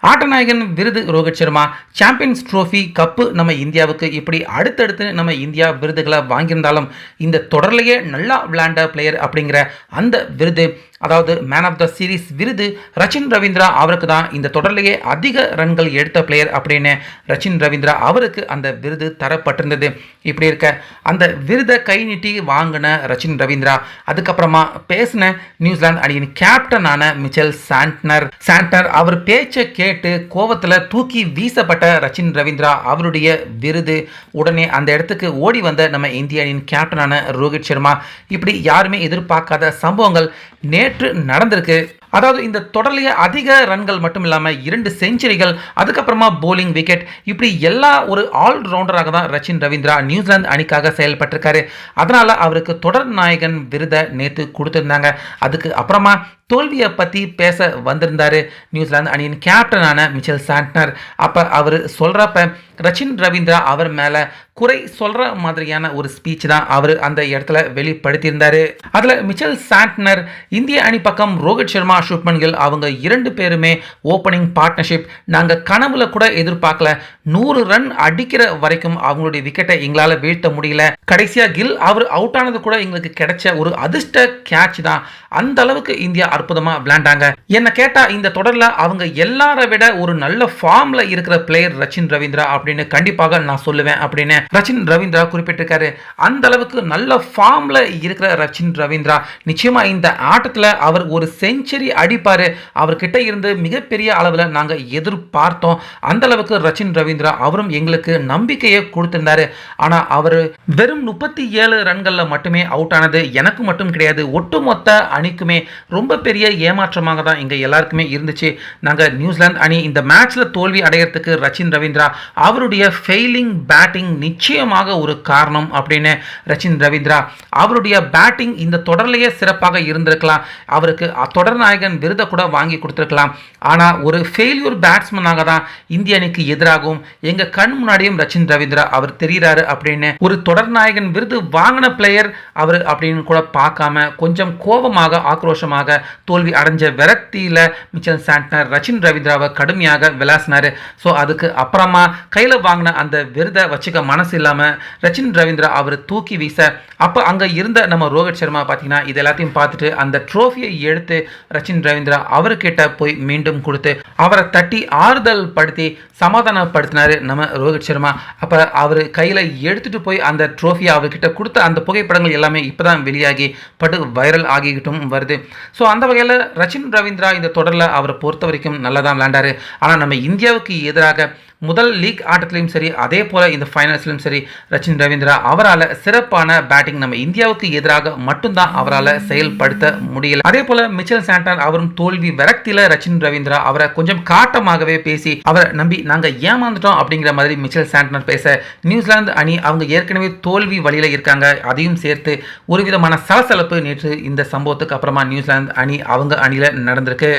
ஆட்டநாயகன் விருது Rohit Sharma, champions trophy cup நம்ம இந்தியாவுக்கு இப்படி அடுத்தடுத்து நம்ம இந்தியா விருதுகளை வாங்கியிருந்தாலும் இந்த தொடர்லையே நல்லா விளையாண்ட பிளேயர் அப்படிங்கிற அந்த விருது, அதாவது மேன் ஆஃப் த சீரீஸ் விருது ரச்சின் ரவீந்திரா அவருக்கு தான் இந்த தொடர்லையே அதிக ரன்கள் எடுத்த பிளேயர் அப்படின்னு ரச்சின் ரவீந்திரா அவருக்கு அந்த விருது தரப்பட்டிருந்தது. இப்படி இருக்க அந்த விருதை கை நீட்டி வாங்கின ரச்சின் ரவீந்திரா அதுக்கப்புறமா பேசின நியூசிலாந்து அணியின் கேப்டனான மிச்சல் சாண்ட்னர் அவர் பேச்சை கேட்டு கோவத்தில் தூக்கி வீசப்பட்ட ரச்சின் ரவீந்திரா அவருடைய விருது உடனே அந்த இடத்துக்கு ஓடி வந்த நம்ம இந்திய அணியின் கேப்டனான ரோஹித் சர்மா, இப்படி யாருமே எதிர்பார்க்காத சம்பவங்கள் நேற்று நடந்திருக்கு. அதாவது இந்த தொடர்லையே அதிக ரன்கள் மட்டும் இல்லாமல் 2 செஞ்சுரிகள், அதுக்கப்புறமா போலிங் விக்கெட், இப்படி எல்லா ஒரு ஆல்ரவுண்டராக தான் ரச்சின் ரவீந்திரா நியூசிலாந்து அணிக்காக செயல்பட்டிருக்காரு. அதனால அவருக்கு தொடர் நாயகன் விருதை நேற்று கொடுத்திருந்தாங்க. அதுக்கு அப்புறமா தோல்வியை பற்றி பேச வந்திருந்தாரு நியூசிலாந்து அணியின் கேப்டனான மிச்சல் சாண்ட்னர். அப்போ அவர் சொல்கிறப்ப ரச்சின் ரவீந்திரா அவர் மேலே குறை சொல்கிற மாதிரியான ஒரு ஸ்பீச் தான் அவர் அந்த இடத்துல வெளிப்படுத்தியிருந்தார். அதில் மிச்சல் சாண்ட்னர் இந்திய அணி பக்கம் ரோஹித் சர்மா, சுப்மன் கில் அவங்க 2 பேருமே ஓப்பனிங் பார்ட்னர்ஷிப் நாங்கள் கனவுல கூட எதிர்பார்க்கல. 100 ரன் அடிக்கிற வரைக்கும் அவங்களுடைய விக்கெட்டை எங்களால் வீழ்த்த முடியல. கடைசியாக கில் அவர் அவுட் ஆனது கூட எங்களுக்கு கிடைச்ச ஒரு அதிர்ஷ்ட கேட்ச் தான். அந்த அளவுக்கு இந்தியா அற்புதமாக விளையாண்டாங்க. என்ன கேட்டால் இந்த தொடரில் அவங்க எல்லாரை விட ஒரு நல்ல ஃபார்ம்ல இருக்கிற பிளேயர் ரச்சின் ரவீந்திரா அப்படின்னு கண்டிப்பாக நான் சொல்லுவேன் அப்படின்னு ரச்சின் ரவீந்திரா குறிப்பிட்டிருக்காரு. அந்த அளவுக்கு நல்ல ஃபார்ம்ல இருக்கிற ரச்சின் ரவீந்திரா நிச்சயமா இந்த ஆட்டத்தில் அவர் ஒரு செஞ்சுரி அடிப்பாரு, அவர்கிட்ட இருந்து மிகப்பெரிய அளவில் நாங்கள் எதிர்பார்த்தோம். அந்த அளவுக்கு ரச்சின் ரவீந்திரா அவரும் எங்களுக்கு நம்பிக்கையை கொடுத்திருந்தாரு. ஆனால் அவர் வெறும் 37 ரன்களில் மட்டுமே அவுட் ஆனது எனக்கு மட்டும் கிடையாது, ஒட்டுமொத்த அணிக்குமே ரொம்ப பெரிய ஏமாற்றமாக தான் இங்கே எல்லாருக்குமே இருந்துச்சு. நாங்கள் நியூசிலாந்து அணி இந்த மேட்ச்சில் தோல்வி அடைகிறதுக்கு ரச்சின் ரவீந்திரா அவருடைய ஃபெயிலிங் பேட்டிங் நிச்சயமாக ஒரு காரணம் அப்படின்னு ரச்சின் ரவீந்திரா அவருடைய பேட்டிங் இந்த தொடர்லையே சிறப்பாக இருந்திருக்கலாம், அவருக்கு தொடர் நாயகன் விருதை கூட வாங்கி கொடுத்துருக்கலாம். ஆனால் ஒரு ஃபெயில்யூர் பேட்ஸ்மேனாக தான் இந்திய அணிக்கு எதிராகவும் எங்கள் கண் முன்னாடியும் ரச்சின் ரவீந்திரா அவர் தெரிகிறாரு அப்படின்னு ஒரு தொடர் நாயகன் விருது வாங்கின பிளேயர் அவர் அப்படின்னு கூட பார்க்காம கொஞ்சம் கோபமாக ஆக்ரோஷமாக தோல்வி அடைஞ்ச விரக்தியில் மிச்சல் சாண்ட்னர் ரச்சின் ரவீந்திராவை கடுமையாக விளாசினார். ஸோ அதுக்கு அப்புறமா கையில் வாங்கின அந்த விருதை வச்சுக்க மனசு இல்லாமல் ரச்சின் ரவீந்திரா அவர் தூக்கி வீச, அப்போ அங்கே இருந்த நம்ம ரோஹித் சர்மா பார்த்தீங்கன்னா இது எல்லாத்தையும் பார்த்துட்டு அந்த ட்ரோஃபியை எடுத்து ரச்சின் ரவீந்திரா அவர்கிட்ட போய் மீண்டும் கொடுத்து அவரை தட்டி ஆறுதல் படுத்தி சமாதானப்படுத்தினார் நம்ம ரோஹித் சர்மா. அப்போ அவர் கையில் எடுத்துகிட்டு போய் அந்த ட்ரோஃபியை அவர்கிட்ட கொடுத்த அந்த புகைப்படங்கள் எல்லாமே இப்போ தான் வெளியாகி பட்டு வைரல் ஆகிக்கிட்டும் வருது. ஸோ அந்த வகையில் ரச்சின் ரவீந்திரா இந்த தொடரில் அவரை பொறுத்த வரைக்கும் நல்லா தான் விளையாண்டாரு. ஆனால் நம்ம இந்தியாவுக்கு எதிராக முதல் லீக் ஆட்டத்திலையும் சரி, அதே போல் இந்த ஃபைனல்ஸ்லையும் சரி, ரச்சின் ரவீந்திரா அவரால் சிறப்பான பேட்டிங் நம்ம இந்தியாவுக்கு எதிராக மட்டும்தான் அவரால் செயல்படுத்த முடியல. அதே போல் மிச்சல் சாண்ட்னர் அவரும் தோல்வி விரக்தியில் ரச்சின் ரவீந்திரா அவரை கொஞ்சம் காட்டமாகவே பேசி அவரை நம்பி நாங்கள் ஏமாந்துட்டோம் அப்படிங்கிற மாதிரி மிச்சல் சாண்ட்னர் பேச, நியூசிலாந்து அணி அவங்க ஏற்கனவே தோல்வி வழியில் இருக்காங்க, அதையும் சேர்த்து ஒரு விதமான சலசலப்பு நேற்று இந்த சம்பவத்துக்கு அப்புறமா நியூசிலாந்து அணி அவங்க அணியில் நடந்திருக்கு.